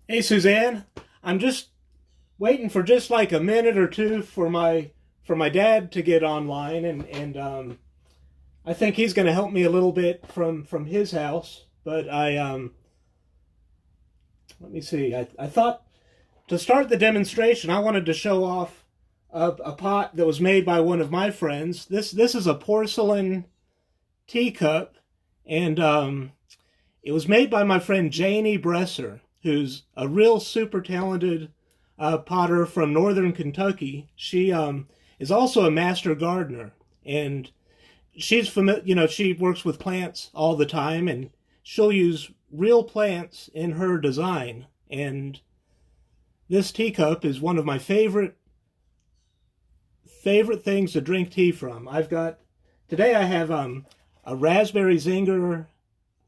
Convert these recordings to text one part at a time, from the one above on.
Hey Suzanne, I'm just waiting for just like a minute or two for my dad to get online, and I think he's going to help me a little bit from his house. But let me see. I thought to start the demonstration, I wanted to show off a pot that was made by one of my friends. This is a porcelain teacup, and it was made by my friend Janie Bresser, who's a real super talented potter from northern Kentucky. She is also a master gardener, and she's familiar. She works with plants all the time, and she'll use real plants in her design. And this teacup is one of my favorite things to drink tea from. I've got today. I have a raspberry zinger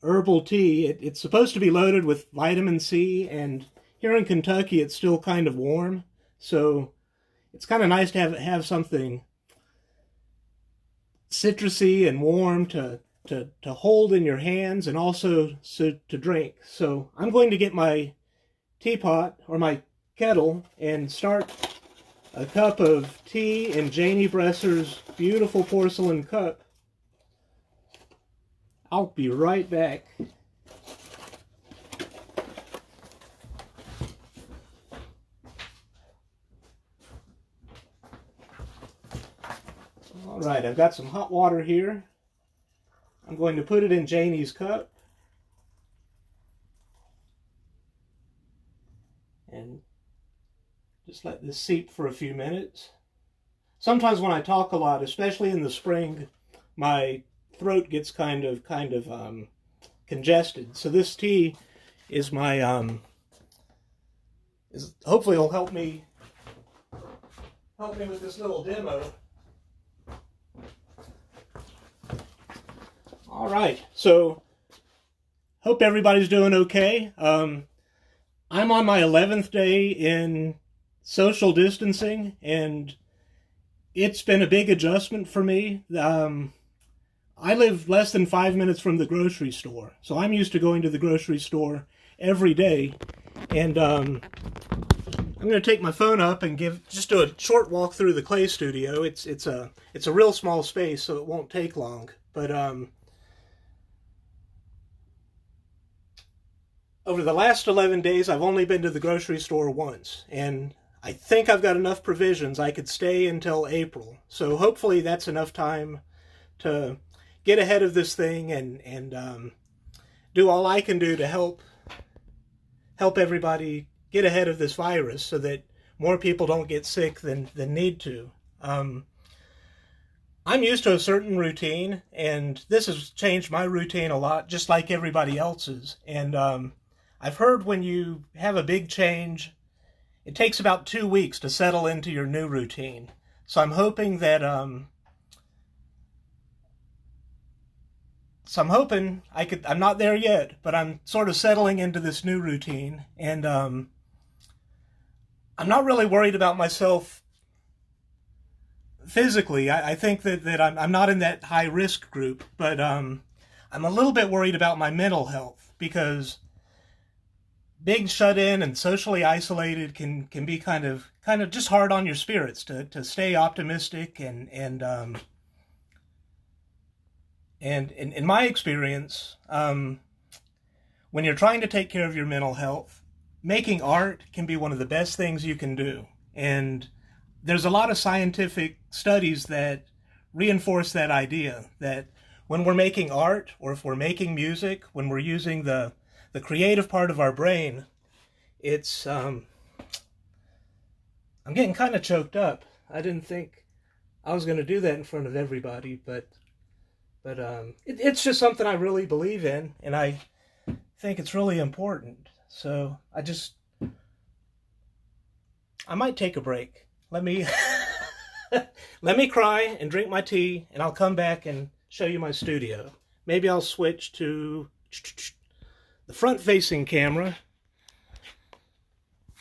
herbal tea. It's supposed to be loaded with vitamin C, and here in Kentucky it's still kind of warm, so it's kind of nice to have something citrusy and warm to hold in your hands and also to drink. So I'm going to get my teapot or my kettle and start a cup of tea in Janie Bresser's beautiful porcelain cup. I'll be right back. All right, I've got some hot water here. I'm going to put it in Janie's cup. And just let this seep for a few minutes. Sometimes when I talk a lot, especially in the spring, my throat gets kind of congested. So this tea is hopefully will help me with this little demo. All right, so hope everybody's doing okay. I'm on my 11th day in social distancing, and it's been a big adjustment for me. I live less than 5 minutes from the grocery store, so I'm used to going to the grocery store every day. And I'm going to take my phone up and just do a short walk through the clay studio. It's a real small space, so it won't take long. But over the last 11 days, I've only been to the grocery store once, and I think I've got enough provisions. I could stay until April, so hopefully that's enough time to get ahead of this thing and do all I can do to help everybody get ahead of this virus so that more people don't get sick than need to. I'm used to a certain routine, and this has changed my routine a lot, just like everybody else's. And I've heard when you have a big change, it takes about 2 weeks to settle into your new routine. So I'm hoping that I'm not there yet, but I'm sort of settling into this new routine, and I'm not really worried about myself physically. I think that I'm not in that high risk group, but I'm a little bit worried about my mental health, because being shut in and socially isolated can be kind of just hard on your spirits to stay optimistic and in my experience, when you're trying to take care of your mental health, making art can be one of the best things you can do. And there's a lot of scientific studies that reinforce that idea, that when we're making art, or if we're making music, when we're using the creative part of our brain, it's I'm getting kind of choked up. I didn't think I was going to do that in front of everybody, but it's just something I really believe in, and I think it's really important. So I might take a break. Let me let me cry and drink my tea, and I'll come back and show you my studio. Maybe I'll switch to the front-facing camera,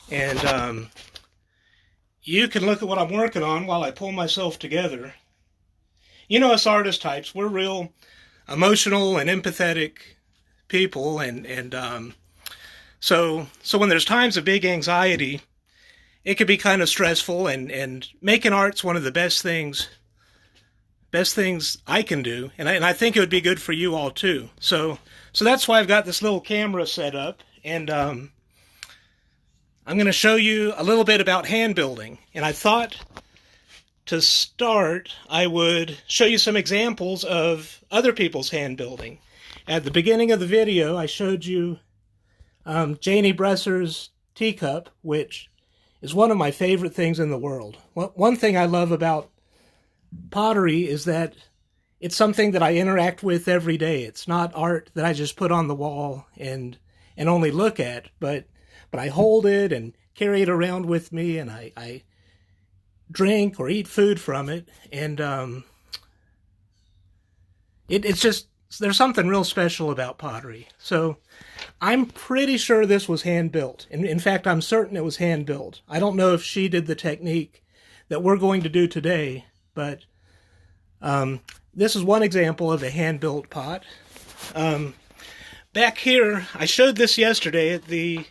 and you can look at what I'm working on while I pull myself together. You know, us artist types, we're real emotional and empathetic people, and So when there's times of big anxiety, it can be kind of stressful, and making art's one of the best things I can do, and I think it would be good for you all too. So that's why I've got this little camera set up, and I'm going to show you a little bit about hand building. And I thought to start, I would show you some examples of other people's hand building. At the beginning of the video, I showed you Janie Bresser's teacup, which is one of my favorite things in the world. One thing I love about pottery is that it's something that I interact with every day. It's not art that I just put on the wall and only look at, but I hold it and carry it around with me, and I drink or eat food from it, and it's just, there's something real special about pottery. So I'm pretty sure this was hand built. In fact, I'm certain it was hand built. I don't know if she did the technique that we're going to do today, but this is one example of a hand built pot. Back here, I showed this yesterday at the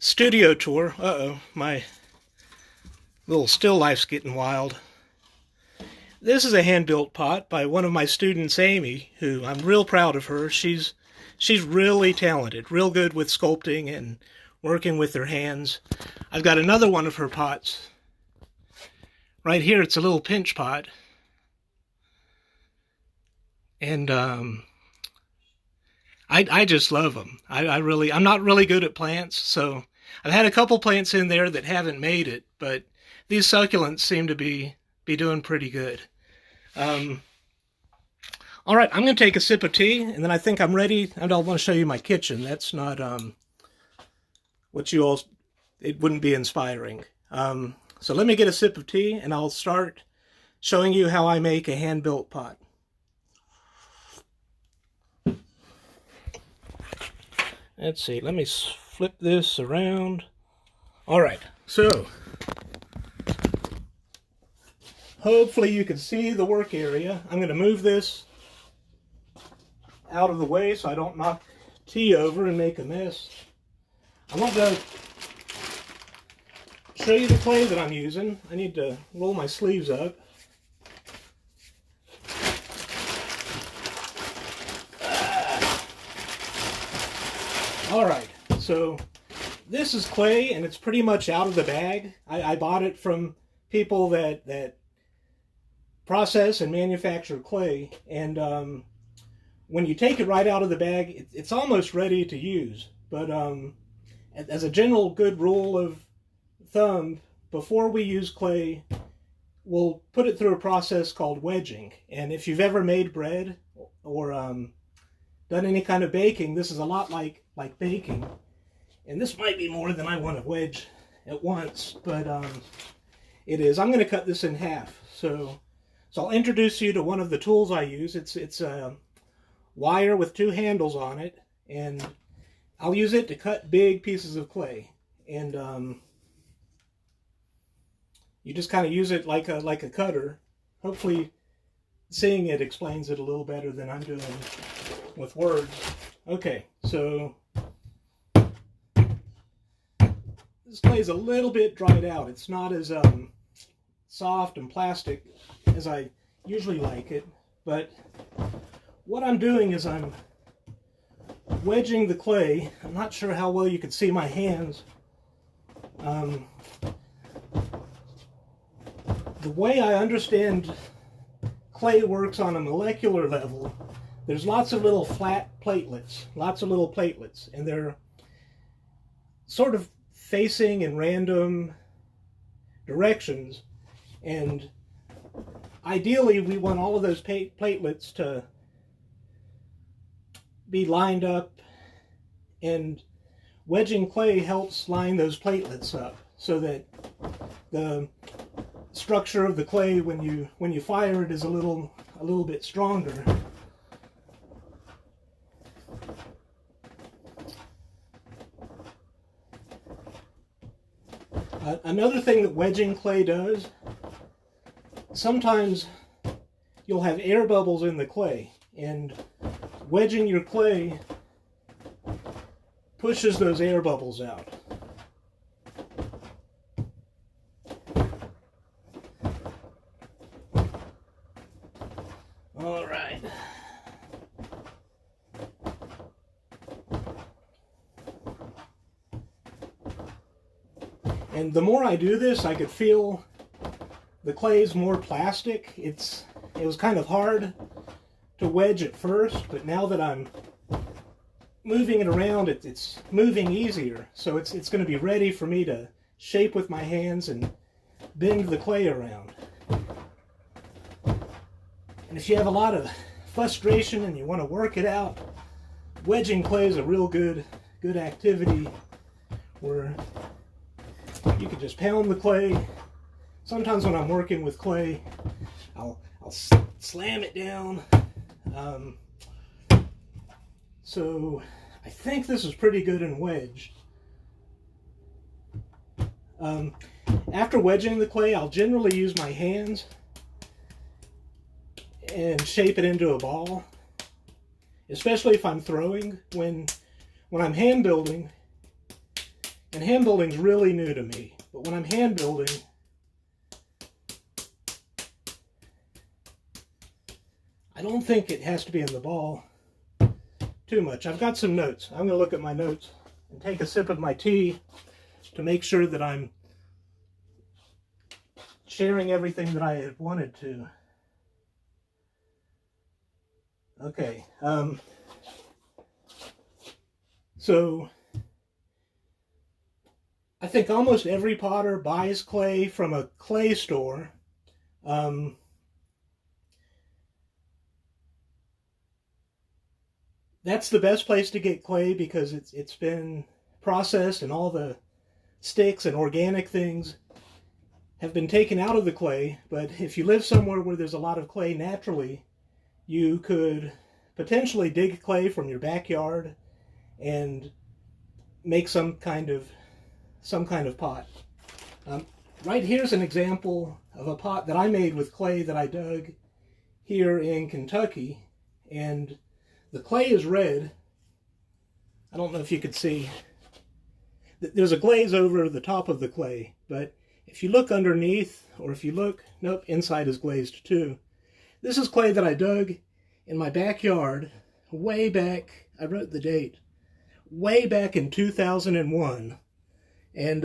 studio tour. Uh-oh, my little still life's getting wild. This is a hand-built pot by one of my students, Amy, who I'm real proud of her. She's really talented, real good with sculpting and working with her hands. I've got another one of her pots. Right here, it's a little pinch pot. And I just love them. I'm not really good at plants, so I've had a couple plants in there that haven't made it, but these succulents seem to be doing pretty good. All right, I'm going to take a sip of tea, and then I think I'm ready. And I'll want to show you my kitchen. That's not what you all, it wouldn't be inspiring. So let me get a sip of tea, and I'll start showing you how I make a hand-built pot. Let's see, let me flip this around. All right, so hopefully you can see the work area. I'm going to move this out of the way so I don't knock tea over and make a mess. I want to show you the clay that I'm using. I need to roll my sleeves up. All right, so this is clay, and it's pretty much out of the bag. I bought it from people that process and manufacture clay, and when you take it right out of the bag, it's almost ready to use. But as a general good rule of thumb, before we use clay, we'll put it through a process called wedging. And if you've ever made bread or done any kind of baking, this is a lot like baking. And this might be more than I want to wedge at once, but it is. I'm going to cut this in half. So I'll introduce you to one of the tools I use. It's a wire with two handles on it, and I'll use it to cut big pieces of clay. And you just kind of use it like a cutter. Hopefully seeing it explains it a little better than I'm doing with words. Okay, so this clay is a little bit dried out. It's not as soft and plastic as I usually like it, but what I'm doing is I'm wedging the clay. I'm not sure how well you can see my hands. The way I understand clay works on a molecular level, there's lots of little flat platelets, and they're sort of facing in random directions, and ideally we want all of those platelets to be lined up, and wedging clay helps line those platelets up so that the structure of the clay when you fire it is a little bit stronger. Another thing that wedging clay does, sometimes you'll have air bubbles in the clay, and wedging your clay pushes those air bubbles out. All right. And the more I do this, I could feel the clay is more plastic. It was kind of hard to wedge at first, but now that I'm moving it around, it's moving easier. So it's going to be ready for me to shape with my hands and bend the clay around. And if you have a lot of frustration and you want to work it out, wedging clay is a real good activity where you can just pound the clay. Sometimes when I'm working with clay, I'll slam it down. So I think this is pretty good and wedged. After wedging the clay, I'll generally use my hands and shape it into a ball, especially if I'm throwing. When I'm hand building, and hand building is really new to me, but when I'm hand building, I don't think it has to be in the ball too much. I've got some notes. I'm going to look at my notes and take a sip of my tea to make sure that I'm sharing everything that I had wanted to. Okay. So I think almost every potter buys clay from a clay store. That's the best place to get clay because it's been processed and all the sticks and organic things have been taken out of the clay. But if you live somewhere where there's a lot of clay naturally, you could potentially dig clay from your backyard and make some kind of pot. Right here's an example of a pot that I made with clay that I dug here in Kentucky, and the clay is red. I don't know if you could see. There's a glaze over the top of the clay, but if you look underneath, or if you look, nope, inside is glazed too. This is clay that I dug in my backyard way back, I wrote the date, way back in 2001. And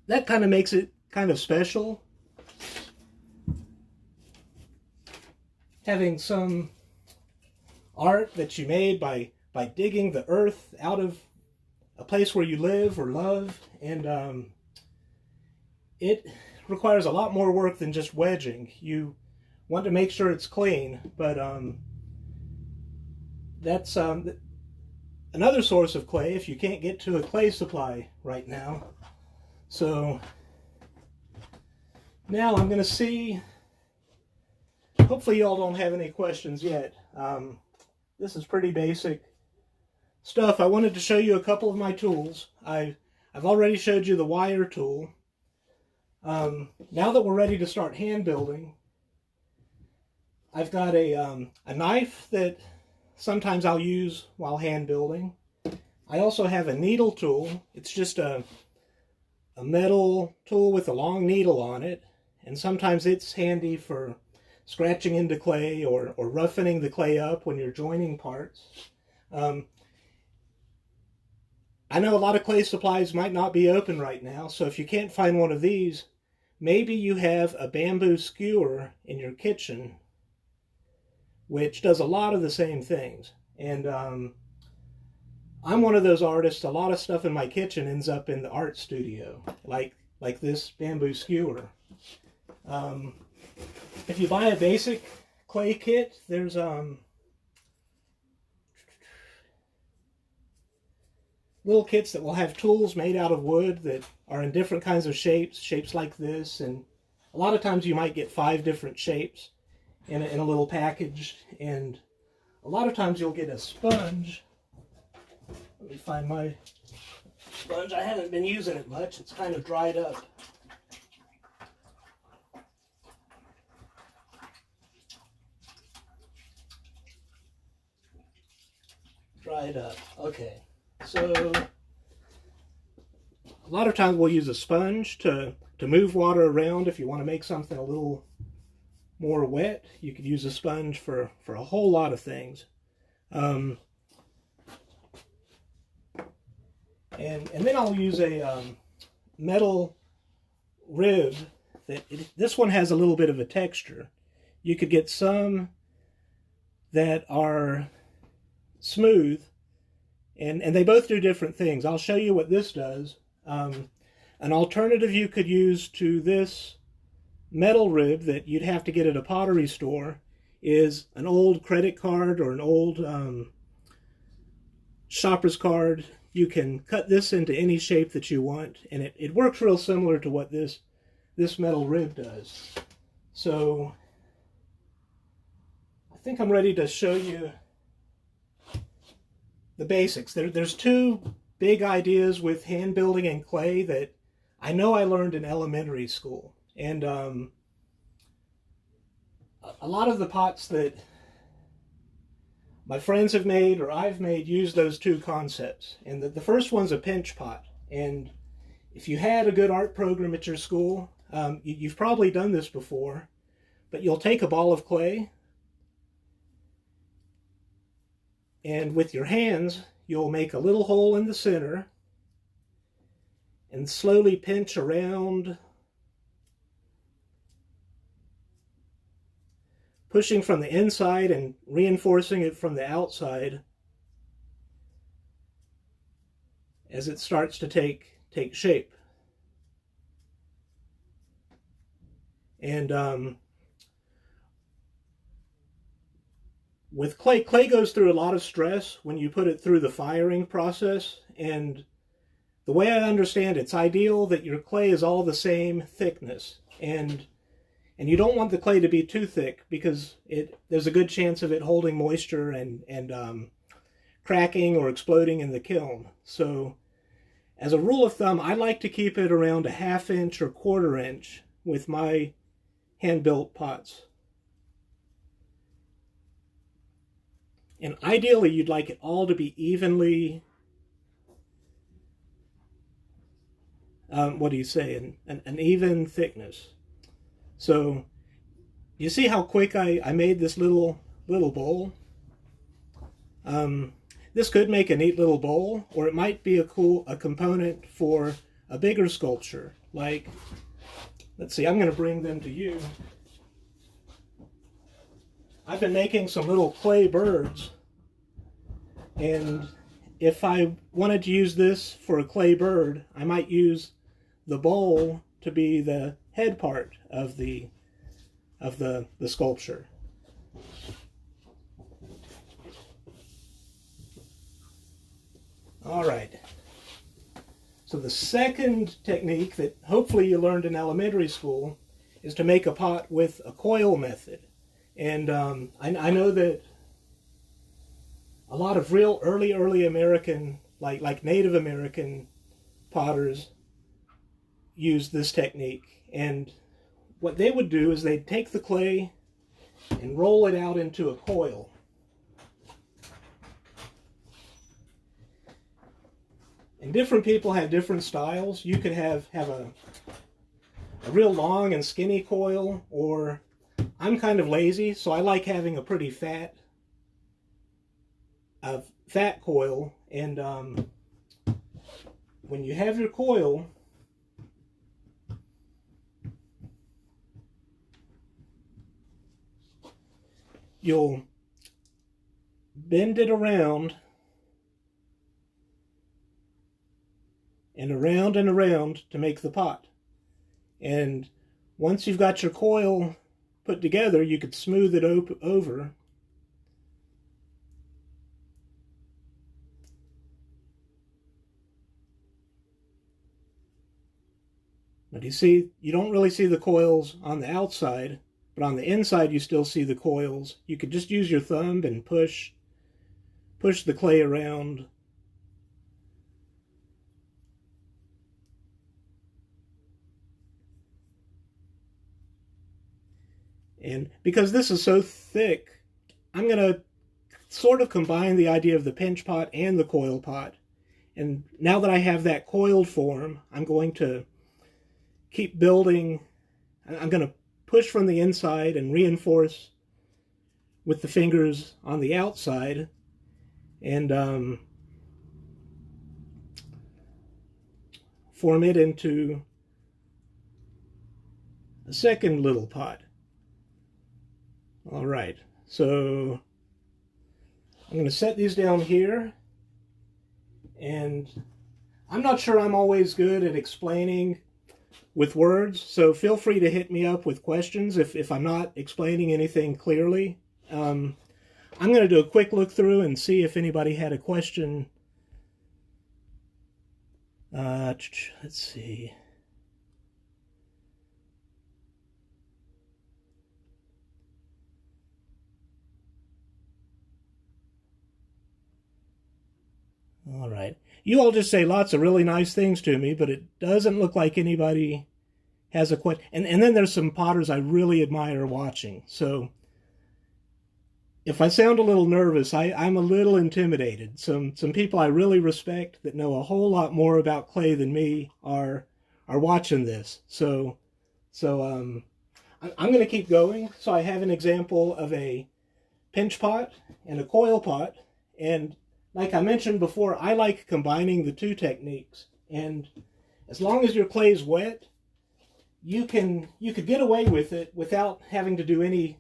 that kind of makes it kind of special, having some art that you made by digging the earth out of a place where you live or love. And it requires a lot more work than just wedging. You want to make sure it's clean, but that's another source of clay if you can't get to a clay supply right now. So now I'm going to see, hopefully y'all don't have any questions yet. This is pretty basic stuff. I wanted to show you a couple of my tools. I've already showed you the wire tool. Now that we're ready to start hand building, I've got a knife that sometimes I'll use while hand building. I also have a needle tool. It's just a metal tool with a long needle on it, and sometimes it's handy for scratching into clay or roughening the clay up when you're joining parts. I know a lot of clay supplies might not be open right now, so if you can't find one of these, maybe you have a bamboo skewer in your kitchen, which does a lot of the same things. And I'm one of those artists, a lot of stuff in my kitchen ends up in the art studio, like this bamboo skewer. If you buy a basic clay kit, there's little kits that will have tools made out of wood that are in different kinds of shapes like this, and a lot of times you might get 5 different shapes in a little package, and a lot of times you'll get a sponge. Let me find my sponge. I haven't been using it much. It's kind of dried up. dried up. Okay, so a lot of times we'll use a sponge to move water around. If you want to make something a little more wet, you could use a sponge for a whole lot of things. And then I'll use a metal rib. This one has a little bit of a texture. You could get some that are smooth, and they both do different things. I'll show you what this does. An alternative you could use to this metal rib that you'd have to get at a pottery store is an old credit card or an old shopper's card. You can cut this into any shape that you want, and it works real similar to what this metal rib does. So I think I'm ready to show you the basics. There's two big ideas with hand building in clay that I know I learned in elementary school. And a lot of the pots that my friends have made or I've made use those two concepts. And the first one's a pinch pot. And if you had a good art program at your school, you've probably done this before, but you'll take a ball of clay, and with your hands, you'll make a little hole in the center and slowly pinch around, pushing from the inside and reinforcing it from the outside as it starts to take shape. And with clay goes through a lot of stress when you put it through the firing process. And the way I understand it's ideal that your clay is all the same thickness. And you don't want the clay to be too thick because there's a good chance of it holding moisture and cracking or exploding in the kiln. So as a rule of thumb, I like to keep it around a 1/2 inch or 1/4 inch with my hand-built pots. And ideally, you'd like it all to be evenly, what do you say, an even thickness. So you see how quick I made this little bowl? This could make a neat little bowl, or it might be a component for a bigger sculpture. Like, let's see, I'm going to bring them to you. I've been making some little clay birds, and if I wanted to use this for a clay bird, I might use the bowl to be the head part of the sculpture. All right. So the second technique that hopefully you learned in elementary school is to make a pot with a coil method. And I know that a lot of real early American, like Native American potters use this technique. And what they would do is they'd take the clay and roll it out into a coil. And different people have different styles. You could have a real long and skinny coil, or I'm kind of lazy, so I like having a pretty fat coil. And when you have your coil, you'll bend it around and around to make the pot. And once you've got your coil put together, you could smooth it over. But you see, you don't really see the coils on the outside, but on the inside you still see the coils. You could just use your thumb and push the clay around. And because this is so thick, I'm going to sort of combined the idea of the pinch pot and the coil pot. And now that I have that coiled form, I'm going to keep building. I'm going to push from the inside and reinforce with the fingers on the outside, and form it into a second little pot. All right, so I'm going to set these down here, and I'm not sure I'm always good at explaining with words, so feel free to hit me up with questions if I'm not explaining anything clearly. I'm going to do a quick look through and see if anybody had a question. Let's see. All right. You all just say lots of really nice things to me, but it doesn't look like anybody has a question. And then there's some potters I really admire watching. So if I sound a little nervous, I'm a little intimidated. Some people I really respect that know a whole lot more about clay than me are watching this. So I'm going to keep going. So I have an example of a pinch pot and a coil pot, and like I mentioned before, I like combining the two techniques. And as long as your clay is wet, you could get away with it without having to do any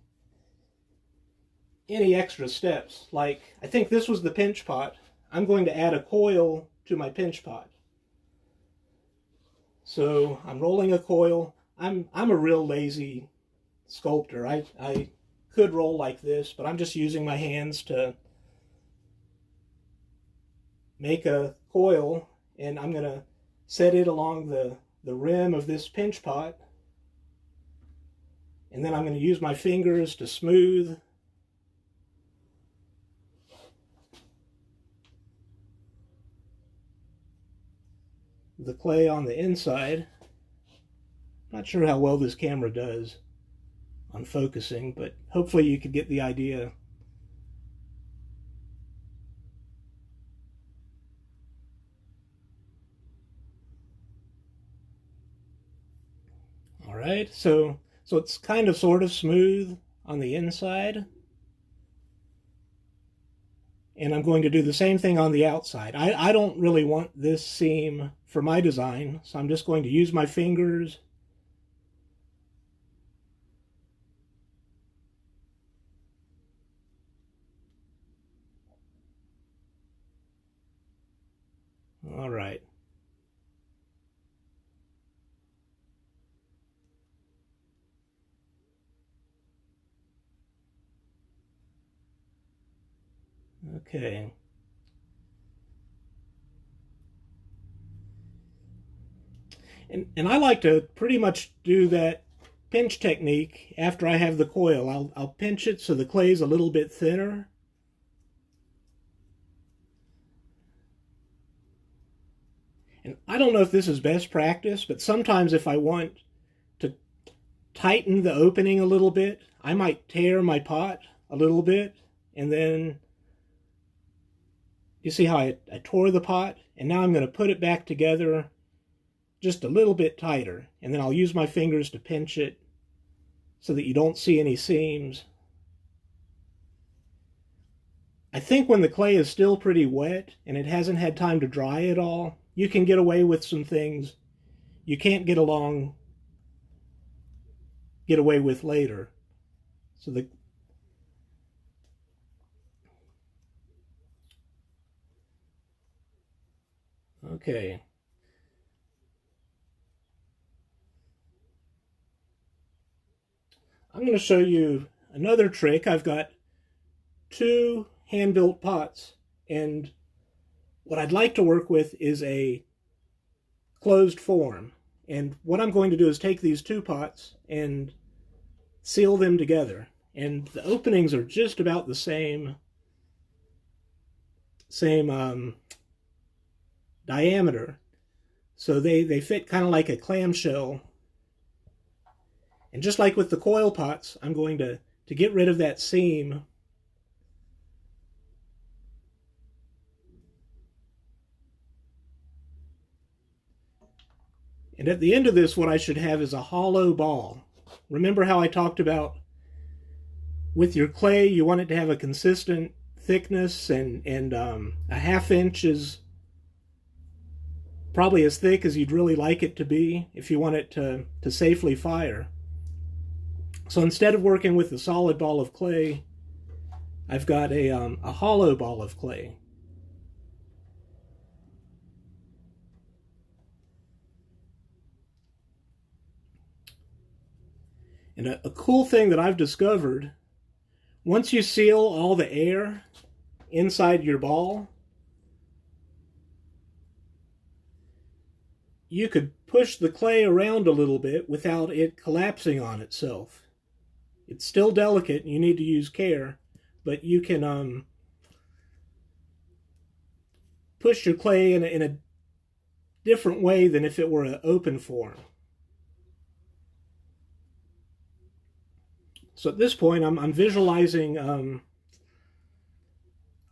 extra steps. Like, I think this was the pinch pot. I'm going to add a coil to my pinch pot. So I'm rolling a coil. I'm a real lazy sculptor. I could roll like this, but I'm just using my hands to make a coil, and I'm going to set it along the rim of this pinch pot, and then I'm going to use my fingers to smooth the clay on the inside. Not sure how well this camera does on focusing, but hopefully you could get the idea. All right, so it's kind of sort of smooth on the inside. And I'm going to do the same thing on the outside. I don't really want this seam for my design, so I'm just going to use my fingers all right. Okay. And I like to pretty much do that pinch technique after I have the coil. I'll pinch it so the clay's a little bit thinner. And I don't know if this is best practice, but sometimes if I want to tighten the opening a little bit, I might tear my pot a little bit, and then you see how I tore the pot, and now I'm going to put it back together just a little bit tighter, and then I'll use my fingers to pinch it so that you don't see any seams. I think when the clay is still pretty wet and it hasn't had time to dry at all, you can get away with some things you can't get away with later. So okay. I'm going to show you another trick. I've got two hand-built pots, and what I'd like to work with is a closed form. And what I'm going to do is take these two pots and seal them together. And the openings are just about the same diameter. So they fit kind of like a clamshell. And just like with the coil pots, I'm going to get rid of that seam And at the end of this, what I should have is a hollow ball. Remember how I talked about with your clay, you want it to have a consistent thickness, and a ½ inch is probably as thick as you'd really like it to be if you want it to safely fire. So instead of working with a solid ball of clay, I've got a hollow ball of clay. And a cool thing that I've discovered, once you seal all the air inside your ball, you could push the clay around a little bit without it collapsing on itself. It's still delicate and you need to use care, but you can push your clay in a different way than if it were an open form. So at this point, I'm visualizing, I'm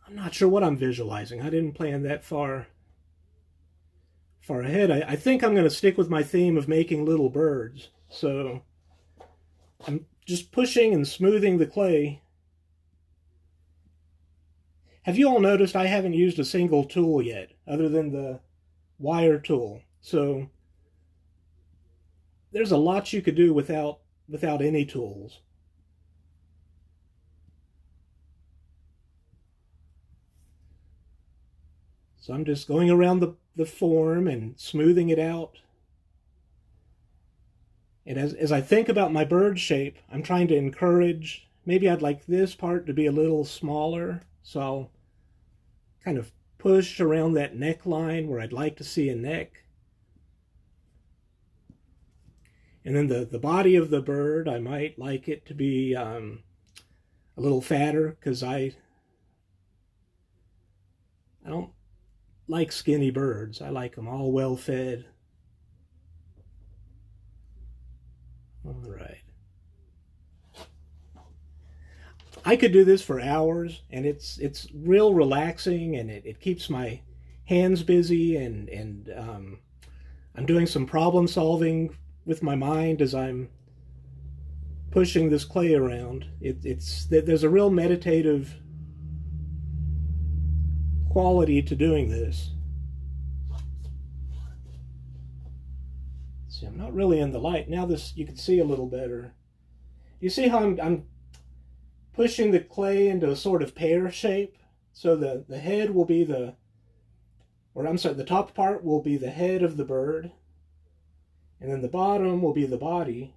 not sure what I'm visualizing. I didn't plan that far ahead. I think I'm going to stick with my theme of making little birds. So I'm just pushing and smoothing the clay. Have you all noticed I haven't used a single tool yet, other than the wire tool? So there's a lot you could do without any tools. So I'm just going around the form and smoothing it out. And as I think about my bird shape, I'm trying to encourage, maybe I'd like this part to be a little smaller. So I'll kind of push around that neckline where I'd like to see a neck. And then the body of the bird, I might like it to be a little fatter, because I don't like skinny birds. I like them all well fed. All right. I could do this for hours, and it's real relaxing, and it keeps my hands busy, and I'm doing some problem solving with my mind as I'm pushing this clay around. There's a real meditative quality to doing this. See, I'm not really in the light. Now this you can see a little better. You see how I'm pushing the clay into a sort of pear shape? So the head will be the top part will be the head of the bird, and then the bottom will be the body.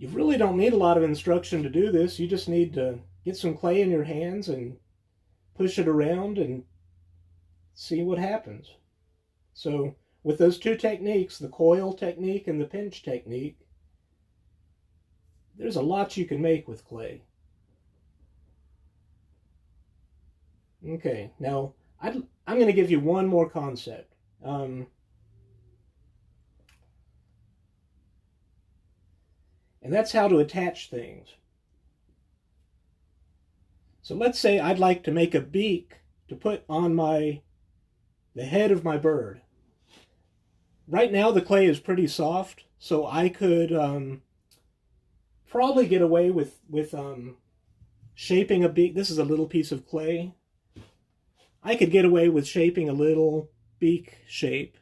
You really don't need a lot of instruction to do this. You just need to get some clay in your hands and push it around and see what happens. So with those two techniques, the coil technique and the pinch technique, there's a lot you can make with clay. Okay, now I'm going to give you one more concept. And that's how to attach things. So let's say I'd like to make a beak to put on the head of my bird. Right now the clay is pretty soft, so I could probably get away with shaping a beak. This is a little piece of clay. I could get away with shaping a little beak shape.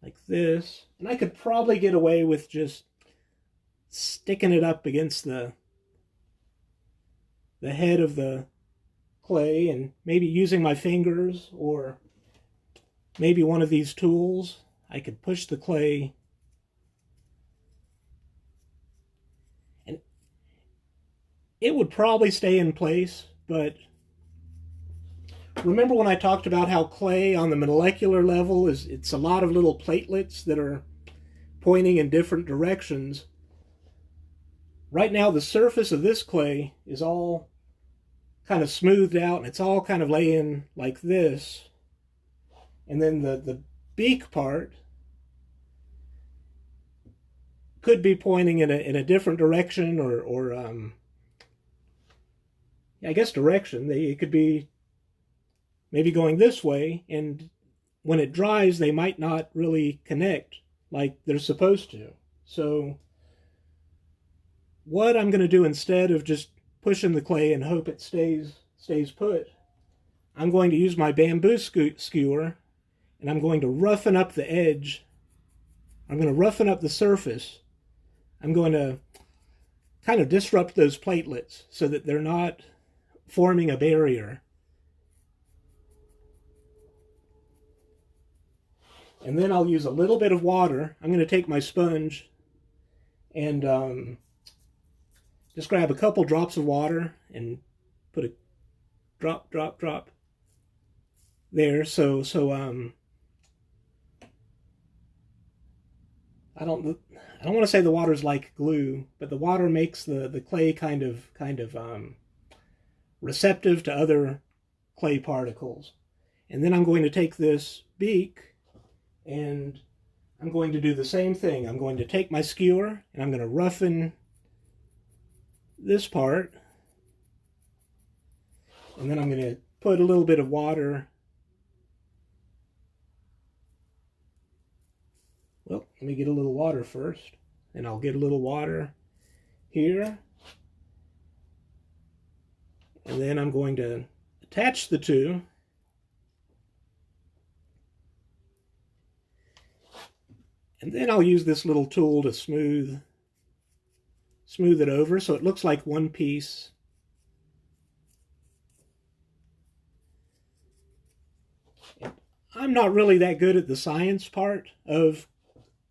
Like this. And I could probably get away with just sticking it up against the head of the clay, and maybe using my fingers or maybe one of these tools. I could push the clay, and it would probably stay in place. But remember when I talked about how clay on the molecular level it's a lot of little platelets that are pointing in different directions? right now the surface of this clay is all kind of smoothed out, and it's all kind of laying like this. And then the beak part could be pointing in a different direction, or I guess direction. It could be maybe going this way, and when it dries, they might not really connect like they're supposed to. So what I'm going to do, instead of just pushing the clay and hope it stays put, I'm going to use my bamboo skewer, and I'm going to roughen up the edge. I'm going to roughen up the surface. I'm going to kind of disrupt those platelets so that they're not forming a barrier. And then I'll use a little bit of water. I'm going to take my sponge and just grab a couple drops of water and put a drop there. So I don't want to say the water's like glue, but the water makes the clay kind of receptive to other clay particles. And then I'm going to take this beak, and I'm going to do the same thing. I'm going to take my skewer, and I'm going to roughen this part, and then I'm going to put a little bit of water. Well, let me get a little water first, and I'll get a little water here, and then I'm going to attach the two. And then I'll use this little tool to smooth it over so it looks like one piece. I'm not really that good at the science part of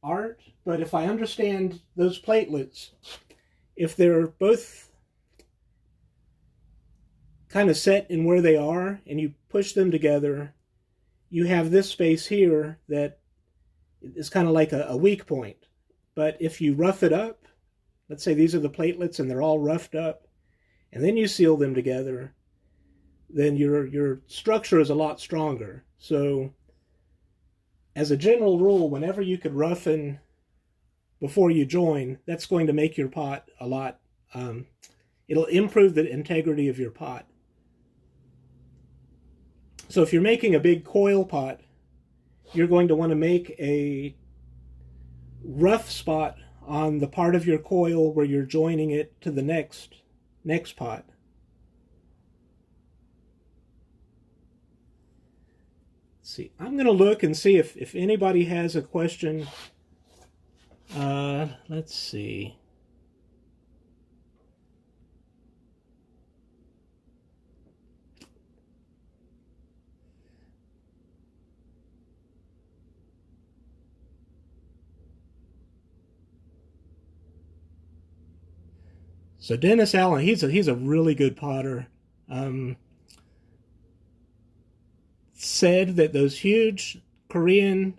art, but if I understand those platelets, if they're both kind of set in where they are and you push them together, you have this space here that is kind of like a weak point. But if you rough it up, let's say these are the platelets and they're all roughed up, and then you seal them together, then your structure is a lot stronger. So as a general rule, whenever you could roughen before you join, that's going to make your pot a lot, it'll improve the integrity of your pot. So if you're making a big coil pot, you're going to want to make a rough spot on the part of your coil where you're joining it to the next pot. Let's see, I'm going to look and see if anybody has a question. Let's see. So Dennis Allen, he's a really good potter. Said that those huge Korean,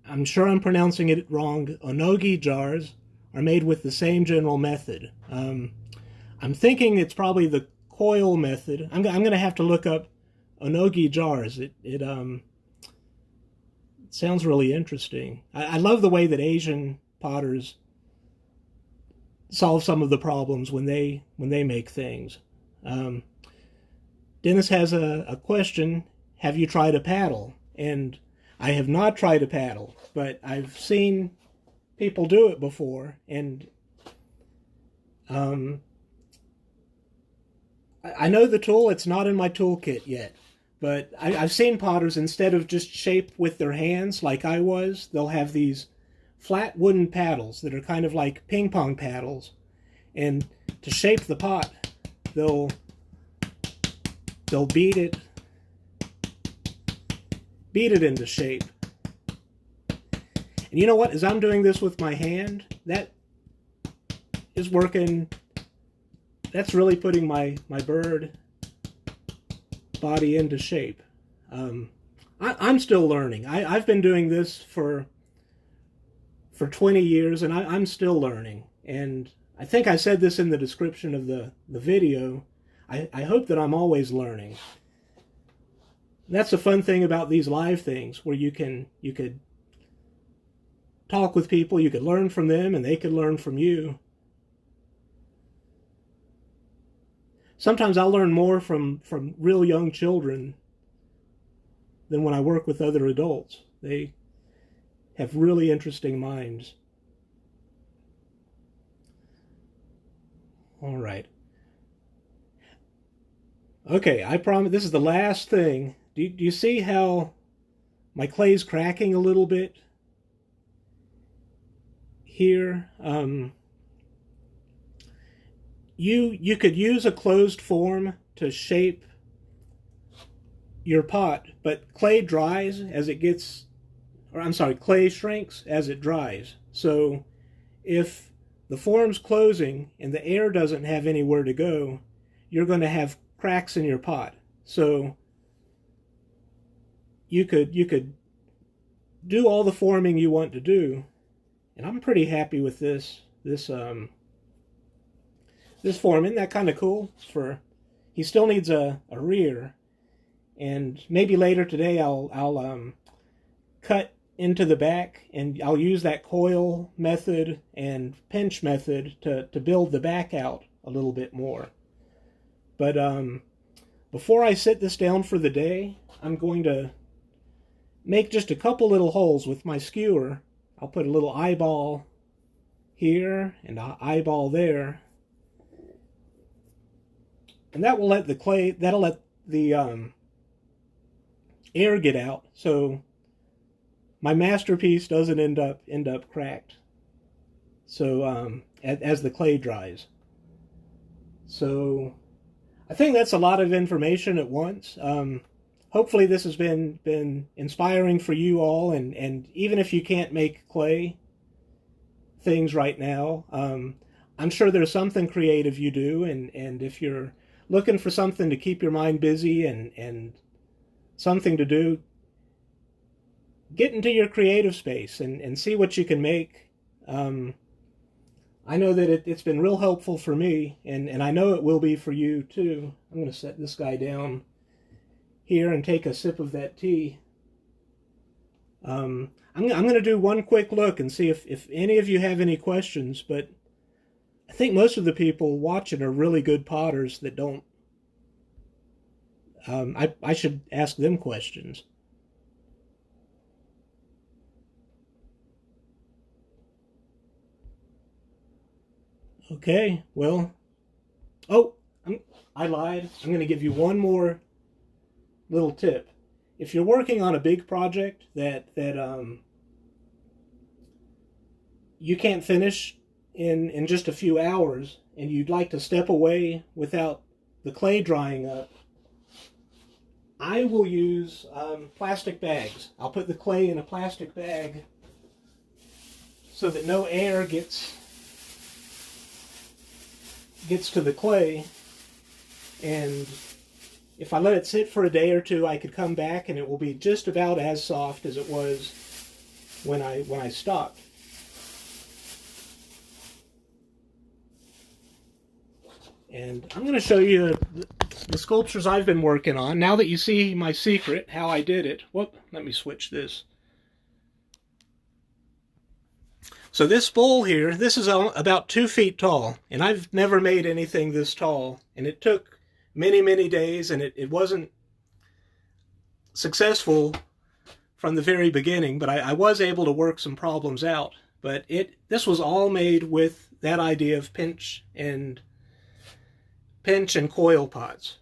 I'm sure I'm pronouncing it wrong, onogi jars are made with the same general method. I'm thinking it's probably the coil method. I'm going to have to look up onogi jars. It sounds really interesting. I love the way that Asian potters solve some of the problems when they make things. Dennis has a question. Have you tried a paddle? And I have not tried a paddle, but I've seen people do it before, and I know the tool. It's not in my toolkit yet, but I've seen potters, instead of just shape with their hands like I was, they'll have these flat wooden paddles that are kind of like ping pong paddles, and to shape the pot, they'll beat it into shape. And you know what? As I'm doing this with my hand, that is working. That's really putting my bird body into shape. I'm still learning. I've been doing this for 20 years, and I'm still learning. And I think I said this in the description of the video. I hope that I'm always learning. That's the fun thing about these live things, where you could talk with people, you could learn from them, and they could learn from you. Sometimes I'll learn more from real young children than when I work with other adults. They have really interesting minds. All right. Okay, I promise this is the last thing. Do you see how my clay's cracking a little bit here? You could use a closed form to shape your pot, but clay dries as it gets, or I'm sorry, clay shrinks as it dries. So if the form's closing and the air doesn't have anywhere to go, you're going to have cracks in your pot. So you could do all the forming you want to do, and I'm pretty happy with this form. Isn't that kind of cool? He still needs a rear, and maybe later today I'll cut into the back, and I'll use that coil method and pinch method to build the back out a little bit more. But before I sit this down for the day, I'm going to make just a couple little holes with my skewer. I'll put a little eyeball here and an eyeball there, and that will let that'll let the air get out, so my masterpiece doesn't end up cracked. So as the clay dries. So I think that's a lot of information at once. Hopefully this has been inspiring for you all, and even if you can't make clay things right now, I'm sure there's something creative you do, and if you're looking for something to keep your mind busy and something to do, get into your creative space and see what you can make. I know that it's been real helpful for me, and I know it will be for you too. I'm going to set this guy down here and take a sip of that tea. I'm going to do one quick look and see if any of you have any questions, but I think most of the people watching are really good potters that don't. I should ask them questions. Okay, well, I lied. I'm going to give you one more little tip. If you're working on a big project that you can't finish in just a few hours, and you'd like to step away without the clay drying up, I will use plastic bags. I'll put the clay in a plastic bag so that no air gets to the clay, and if I let it sit for a day or two, I could come back and it will be just about as soft as it was when I stopped. And I'm going to show you the sculptures I've been working on. Now that you see my secret, how I did it. Whoop, let me switch this. So this bowl here, this is about 2 feet tall, and I've never made anything this tall, and it took many, many days, and it wasn't successful from the very beginning, but I was able to work some problems out. But this was all made with that idea of pinch and coil pots.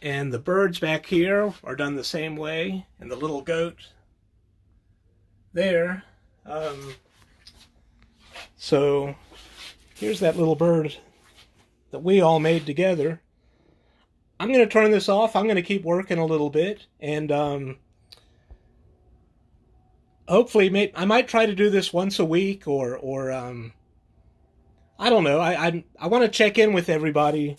And the birds back here are done the same way, and the little goat there. So here's that little bird that we all made together. I'm going to turn this off. I'm going to keep working a little bit, and hopefully I might try to do this once a week, or I don't know. I want to check in with everybody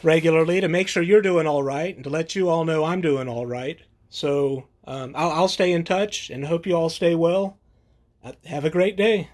regularly to make sure you're doing all right, and to let you all know I'm doing all right. So I'll stay in touch and hope you all stay well. Have a great day.